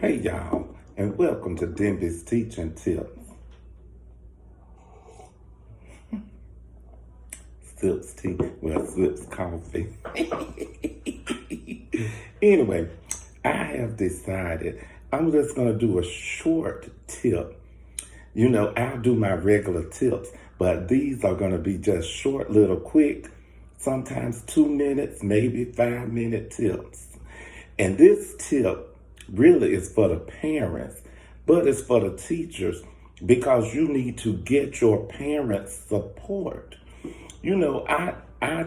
Hey y'all, and welcome to Demby's Teaching Tips. Sips tea, sips coffee. Anyway, I have decided I'm just going to do a short tip. You know, I'll do my regular tips, but these are going to be just short, little, quick, sometimes 2 minutes, maybe 5-minute tips. And this tip really is for the parents, but it's for the teachers because you need to get your parents' support. You know, I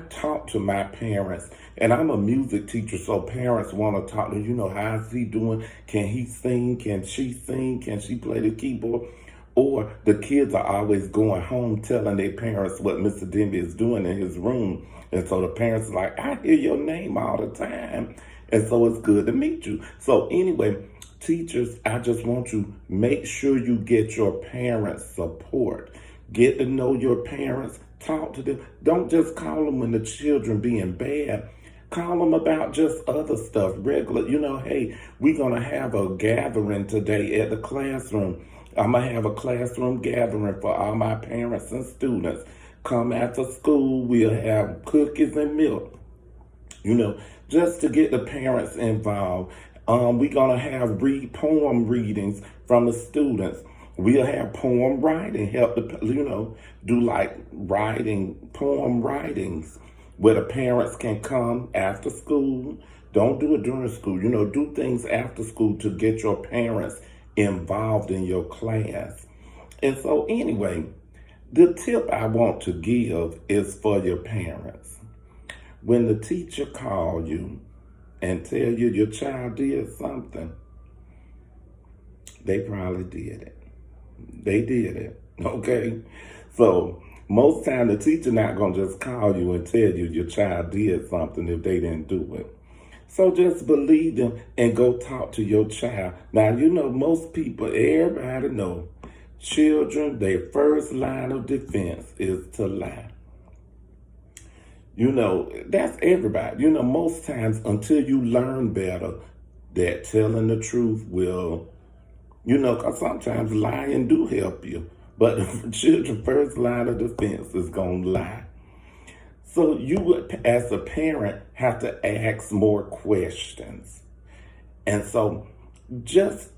talk to my parents, and I'm a music teacher, so parents want to talk to, how's he doing? Can he sing? Can she sing? Can she play the keyboard? Or the kids are always going home telling their parents what Mr. Demby is doing in his room. And so the parents are like, I hear your name all the time. And so it's good to meet you. So anyway, teachers, I just want you make sure you get your parents' support. Get to know your parents. Talk to them. Don't just call them when the children being bad. Call them about just other stuff, regular. Hey, we're going to have a gathering today at the classroom. I'm going to have a classroom gathering for all my parents and students. Come after school, we'll have cookies and milk. Just to get the parents involved. We're going to have poem readings from the students. We'll have poem writing, help the, do like poem writings where the parents can come after school. Don't do it during school. Do things after school to get your parents involved in your class. And so anyway, the tip I want to give is for your parents. When the teacher calls you and tell you your child did something, they probably did it. They did it, okay? So most time the teacher not going to just call you and tell you your child did something if they didn't do it. So just believe them and go talk to your child. Now, most people, everybody know, children, their first line of defense is to lie. That's everybody. Most times until you learn better, that telling the truth will, because sometimes lying do help you. But the children's first line of defense is going to lie. So you would, as a parent, have to ask more questions. And so just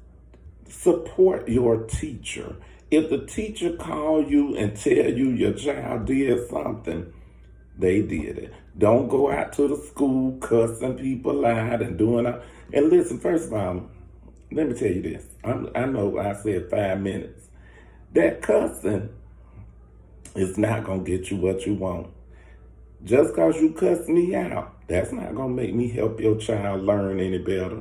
support your teacher. If the teacher call you and tell you your child did something, they did it. Don't go out to the school cussing people out and doing that. And listen, first of all, let me tell you this. I know I said 5 minutes. That cussing is not going to get you what you want. Just because you cuss me out, that's not going to make me help your child learn any better.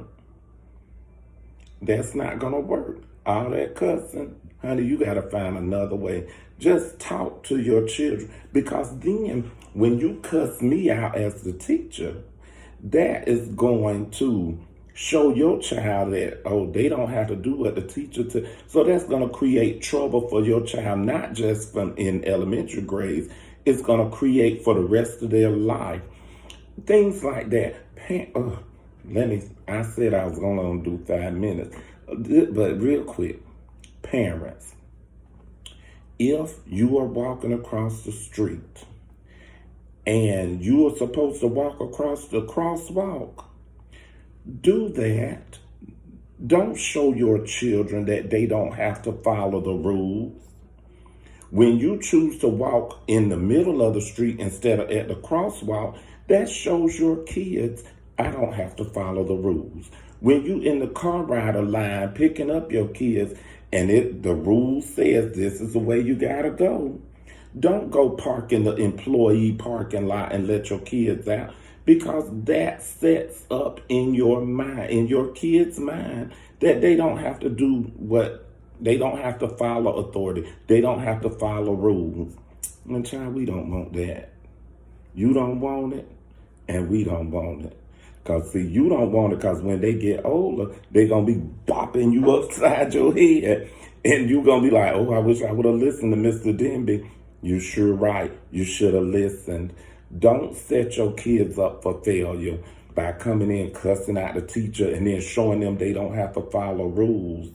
That's not going to work. All that cussing, honey, you got to find another way. Just talk to your children. Because then when you cuss me out as the teacher, that is going to show your child that, they don't have to do what the teacher so that's going to create trouble for your child, not just from in elementary grades. It's going to create for the rest of their life. Things like that. I said I was going to do 5 minutes. But real quick, parents, if you are walking across the street and you are supposed to walk across the crosswalk, do that. Don't show your children that they don't have to follow the rules. When you choose to walk in the middle of the street instead of at the crosswalk, that shows your kids, I don't have to follow the rules. When you in the car rider line picking up your kids and the rule says this is the way you gotta go, don't go park in the employee parking lot and let your kids out, because that sets up in your mind, in your kids' mind, that they don't have to do they don't have to follow authority. They don't have to follow rules. And child, we don't want that. You don't want it, and we don't want it. Because, see, you don't want it because when they get older, they're going to be bopping you upside your head. And you're going to be like, I wish I would have listened to Mr. Demby. You sure right. You should have listened. Don't set your kids up for failure by coming in cussing out the teacher and then showing them they don't have to follow rules.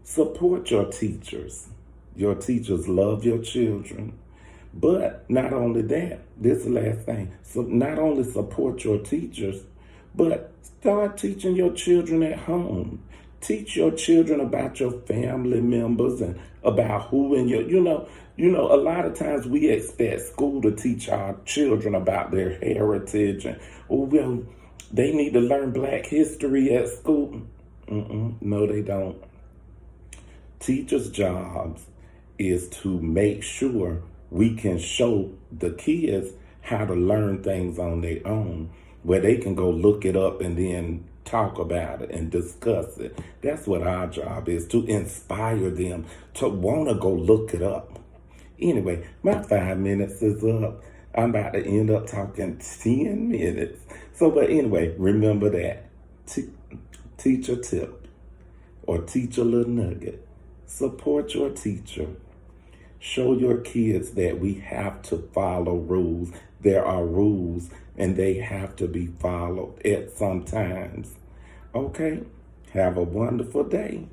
Support your teachers. Your teachers love your children. But not only that, this is the last thing. So not only support your teachers, but start teaching your children at home. Teach your children about your family members and about who in your, a lot of times we expect school to teach our children about their heritage and, oh, well, they need to learn Black history at school. No, they don't. Teachers' jobs is to make sure we can show the kids how to learn things on their own, where they can go look it up and then talk about it and discuss it. That's what our job is, to inspire them to want to go look it up. Anyway, my 5 minutes is up. I'm about to end up talking 10 minutes. But anyway, remember that. Teach a tip or teach a little nugget. Support your teacher. Show your kids that we have to follow rules. There are rules and they have to be followed at some times. Okay? Have a wonderful day.